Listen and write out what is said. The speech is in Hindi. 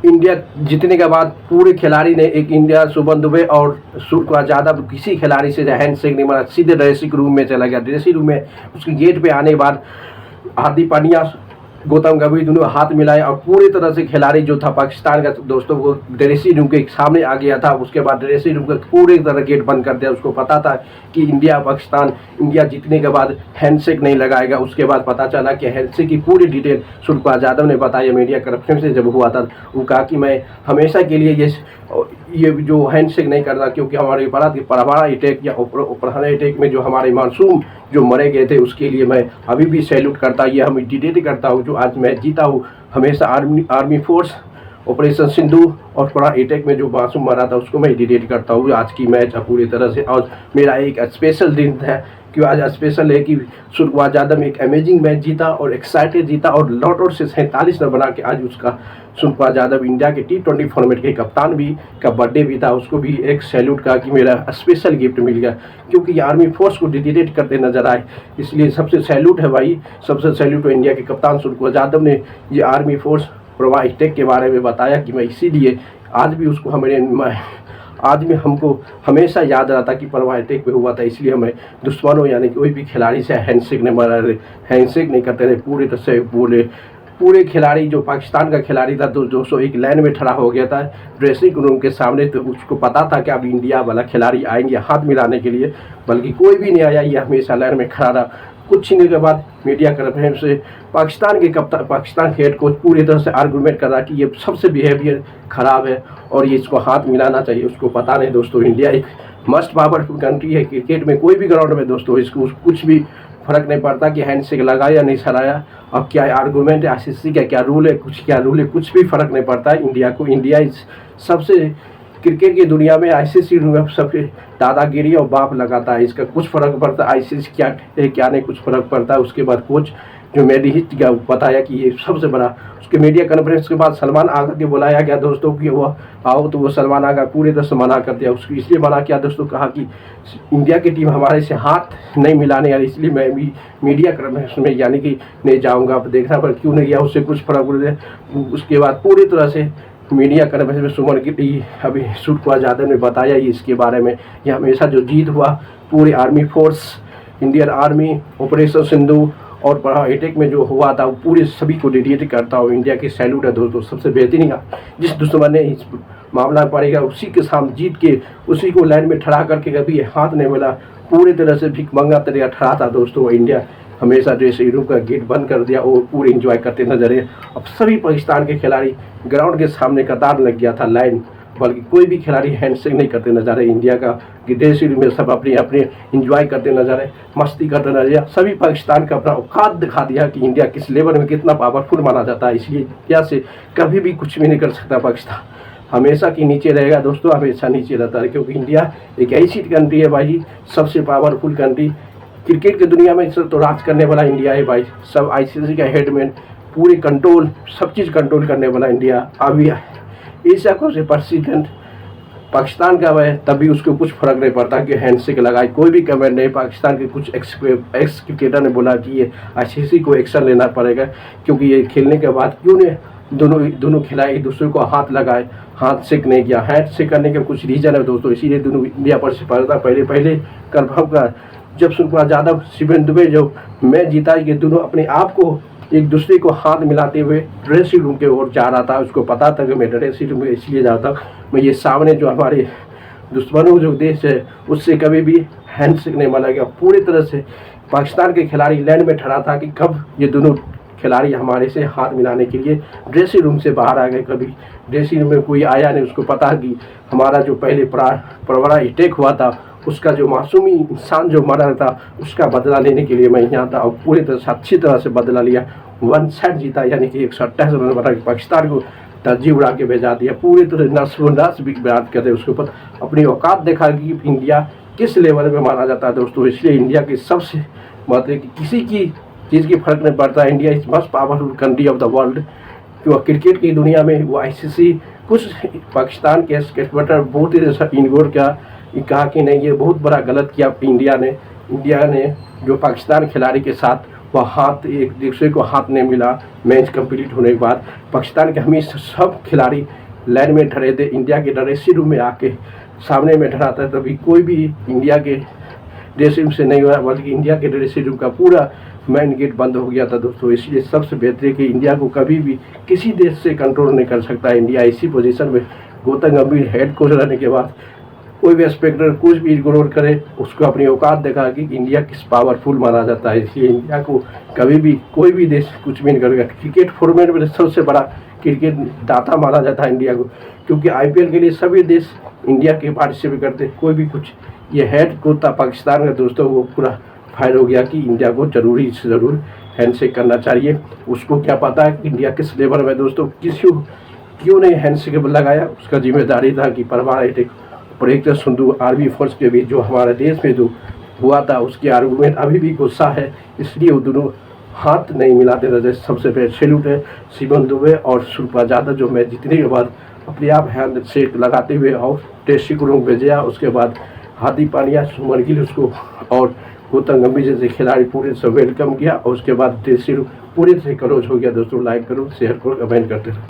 इंडिया जीतने के बाद पूरे खिलाड़ी ने एक इंडिया शुभम दुबे और सूर्यकुमार यादव किसी खिलाड़ी से हैंडशेक नहीं मारा, सीधे ड्रेसिंग रूम में चला गया। ड्रेसिंग रूम में उसके गेट पे आने के बाद हार्दिक पांड्या, गौतम गंभीर दोनों हाथ मिलाए और पूरी तरह से खिलाड़ी जो था पाकिस्तान का दोस्तों वो ड्रेसिंग रूम के सामने आ गया था। उसके बाद ड्रेसिंग रूम का पूरी तरह गेट बंद कर दिया। उसको पता था कि इंडिया जीतने के बाद हैंडशेक नहीं लगाएगा। उसके बाद पता चला कि हैंडशेक की पूरी डिटेल सूर्यकुमार यादव ने बताया मीडिया कॉन्फ्रेंस से जब हुआ था। वो कहा कि मैं हमेशा के लिए ये जो हैंडशेक नहीं करता, क्योंकि हमारे परवाना अटैक या उपरहाना अटैक में जो हमारे मासूम जो मरे गए थे उसके लिए मैं अभी भी सैल्यूट करता, ये हम डिटेट करता हूँ। जो आज मैच जीता हूँ, हमेशा आर्मी फोर्स ऑपरेशन सिंधु और परा अटैक में जो मासूम मरा था उसको मैं डिटेट करता हूँ। आज की मैच पूरी तरह से और मेरा एक स्पेशल दिन है कि आज स्पेशल है कि सूर्यकुमार यादव एक अमेजिंग मैच जीता और एक्साइटेड जीता और लॉट आउट से 47 रन बना के आज उसका सूर्यकुमार यादव इंडिया के T20 फॉर्मेट के कप्तान भी का बर्थडे भी था। उसको भी एक सैल्यूट का कि मेरा स्पेशल गिफ्ट मिल गया, क्योंकि ये आर्मी फोर्स को डिटेट करते नजर आए, इसलिए सबसे सैल्यूट है भाई, सबसे सैल्यूट है इंडिया के कप्तान सूर्यकुमार यादव ने ये आर्मी फोर्स प्रवाह अटैक के बारे में बताया कि मैं इसीलिए आज भी उसको आज में हमको हमेशा याद रहता कि परवाह अटैक पे हुआ था, इसलिए हमें दुश्मनों यानी कोई भी खिलाड़ी से हैंडशेक नहीं करते रहे। पूरी तरह से पूरे खिलाड़ी जो पाकिस्तान का खिलाड़ी था 201 लाइन में खड़ा हो गया था ड्रेसिंग रूम के सामने। तो उसको पता था कि अब इंडिया वाला खिलाड़ी आएंगे हाथ मिलाने के लिए, बल्कि कोई भी नहीं आया, ये हमेशा लाइन में खड़ा रहा। कुछ छीनने के बाद मीडिया कॉन्फ्रेंस से पाकिस्तान के कप्तान, पाकिस्तान के हेड कोच पूरी तरह से आर्गूमेंट कर रहा कि ये सबसे बिहेवियर खराब है और ये इसको हाथ मिलाना चाहिए। उसको पता नहीं दोस्तों, इंडिया एक मस्ट पावरफुल कंट्री है क्रिकेट में, कोई भी ग्राउंड में दोस्तों इसको कुछ भी फर्क नहीं पड़ता कि हैंडशेक लगाया या नहीं सराया। अब क्या आर्गूमेंट है ICC का, क्या रूल है, कुछ भी फर्क नहीं पड़ता है इंडिया को। इंडिया सबसे क्रिकेट की दुनिया में ICC में सबसे दादागिरी और बाप लगाता है, इसका कुछ फर्क पड़ता है ICC क्या है क्या नहीं, कुछ फर्क पड़ता है। उसके बाद कोच जो मेडिहिट का बताया कि ये सबसे बड़ा, उसके मीडिया कॉन्फ्रेंस के बाद सलमान आगा के बुलाया गया दोस्तों कि वो आओ, तो वो सलमान आगा पूरी तरह से मना कर दिया। उसको इसलिए मना किया दोस्तों, कहा कि इंडिया की टीम हमारे से हाथ नहीं मिलाने यार, इसलिए मैं भी मीडिया कॉन्फ्रेंस में यानी कि नहीं जाऊँगा। अब देखना पर क्यों नहीं गया, उससे कुछ फर्क पड़े। उसके बाद पूरी तरह से मीडिया कॉन्फ्रेंस में सुमन की अभी सूर्यकुमार यादव ने बताया इसके बारे में, ये हमेशा जो जीत हुआ पूरी army force, Indian army operation Sindhu और परा अटैक में जो हुआ था वो पूरे सभी को डेडिकेट करता हूँ। इंडिया की सैल्यूट है दोस्तों, सबसे बेहतरीन जिस दुश्मन ने इस मामला पड़ेगा उसी के सामने जीत के उसी को लाइन में ठड़ा करके कभी हाथ नहीं मिला, पूरी तरह से भिखमंगा तरीका ठड़ा था दोस्तों। इंडिया हमेशा ड्रेसिंग रूम का गेट बंद कर दिया और पूरे एंजॉय करते नजर आए। अब सभी पाकिस्तान के खिलाड़ी ग्राउंड के सामने कतार लग गया था लाइन, बल्कि कोई भी खिलाड़ी हैंडशेक नहीं करते नजर आए। इंडिया का ड्रेसिंग रूम में सब अपने अपने एंजॉय करते नजर आए, मस्ती करते नजर आए। सभी पाकिस्तान का अपना औकात दिखा दिया कि इंडिया किस लेवल में कितना पावरफुल माना जाता है। इसलिए इंडिया से कभी भी कुछ भी नहीं कर सकता पाकिस्तान, हमेशा की नीचे रहेगा दोस्तों, हमेशा नीचे रहता है, क्योंकि इंडिया एक ऐसी कंट्री है भाई, सबसे पावरफुल कंट्री क्रिकेट की दुनिया में तो राज करने वाला इंडिया है भाई। सब ICC का हेडमैन, पूरी कंट्रोल, सब चीज़ कंट्रोल करने वाला इंडिया। अभी एशिया को से प्रेसिडेंट पाकिस्तान का है, तभी उसको कुछ फर्क नहीं पड़ता कि हैंडशेक लगाए, कोई भी कमेंट नहीं। पाकिस्तान के कुछ एक्स क्रिकेटर ने बोला कि ये ICC को एक्शन लेना पड़ेगा, क्योंकि ये खेलने के बाद क्यों नहीं दोनों खिलाड़ी एक दूसरे को हाथ लगाए, हाथ शेक नहीं किया। हैंड शेक करने का कुछ रीजन है दोस्तों, इसीलिए दोनों इंडिया पर से पड़ता पहले कन्फर्म का जब सूर्यकुमार यादव शिवेन दुबे जो मैच जीता, ये दोनों अपने आप को एक दूसरे को हाथ मिलाते हुए ड्रेसिंग रूम के ओर जा रहा था। उसको पता था कि मैं ड्रेसिंग रूम में इसलिए जाता हूँ, मैं ये सामने जो हमारे दुश्मनों जो देश है उससे कभी भी हैंडशेक नहीं माना गया। पूरी तरह से पाकिस्तान के खिलाड़ी लाइन में ठहरा था कि कब ये दोनों खिलाड़ी हमारे से हाथ मिलाने के लिए ड्रेसिंग रूम से बाहर आ गए। कभी ड्रेसिंग रूम में कोई आया नहीं, उसको पता कि हमारा जो पहले परवड़ा अटैक हुआ था उसका जो मासूमी इंसान जो मरा था उसका बदला लेने के लिए मैं यहाँ था, और पूरी तरह से अच्छी तरह से बदला लिया। 1 सेट जीता, यानी कि 128 रन बना के पाकिस्तान को तरजीह उड़ा के भेजा दिया। पूरी तरह नस भी बात करते उसके ऊपर अपनी औकात देखा कि इंडिया किस लेवल में माना जाता है दोस्तों। इसलिए इंडिया की सबसे मतलब कि किसी की चीज़ की फर्क नहीं पड़ता। India is most powerful country of the world. क्यों क्रिकेट की दुनिया में वो ICC कुछ पाकिस्तान के क्रिकेटर बहुत ही इग्नोर किया, कहा कि नहीं ये बहुत बड़ा गलत किया इंडिया ने जो पाकिस्तान खिलाड़ी के साथ वह हाथ एक दूसरे को हाथ नहीं मिला। मैच कंप्लीट होने के बाद पाकिस्तान के हमेशा सब खिलाड़ी लाइन में खड़े थे। इंडिया के ड्रेसिंग रूम में आके सामने में खड़ा था, तभी कोई भी इंडिया के ड्रेसिंग रूम से नहीं हुआ, बल्कि इंडिया के ड्रेसिंग रूम का पूरा मेन गेट बंद हो गया था दोस्तों। इसलिए सबसे बेहतर है कि इंडिया को कभी भी किसी देश से कंट्रोल नहीं कर सकता। इंडिया इसी पोजीशन में गौतम गंभीर हेड कोच रहने के बाद कोई भी स्पेक्टर कुछ भी इग्नोर करे, उसको अपनी औकात देखा कि इंडिया किस पावरफुल माना जाता है। इसलिए इंडिया को कभी भी कोई भी देश कुछ भी नहीं करेगा। क्रिकेट फॉर्मेट में सबसे बड़ा क्रिकेट दाता माना जाता है इंडिया को, क्योंकि IPL के लिए सभी देश इंडिया के पार्टिसिपेट करते। कोई भी कुछ ये हेड कोच था पाकिस्तान का दोस्तों, वो पूरा फायर हो गया कि इंडिया को जरूरी से ज़रूर हैंडशेक करना चाहिए। उसको क्या पता है कि इंडिया किस लेवल में दोस्तों, किसी क्यों नहीं हैंडशेक लगाया, उसका जिम्मेदारी था कि permanent operator Sindhu army force के बीच जो हमारे देश में जो हुआ था, उसके आर्गूमेंट अभी भी गुस्सा है, इसलिए वो दोनों हाथ नहीं मिलाते रहे। सबसे पहले सैल्यूट है शिवम दुबे और शिल्पा यादव, जो मैच जीतने के बाद अपने आप हैंडशेक लगाते हुए और ड्रेसिंग रूम भेजा। उसके बाद हार्दिक पांड्या, सुमन गिल उसको और गौतम गंभीर जैसे खिलाड़ी पूरे से वेलकम किया, और उसके बाद ड्रेसिंग रूम पूरे से क्लोज हो गया। दोस्तों लाइक करो, शेयर करो, कमेंट करते रहो।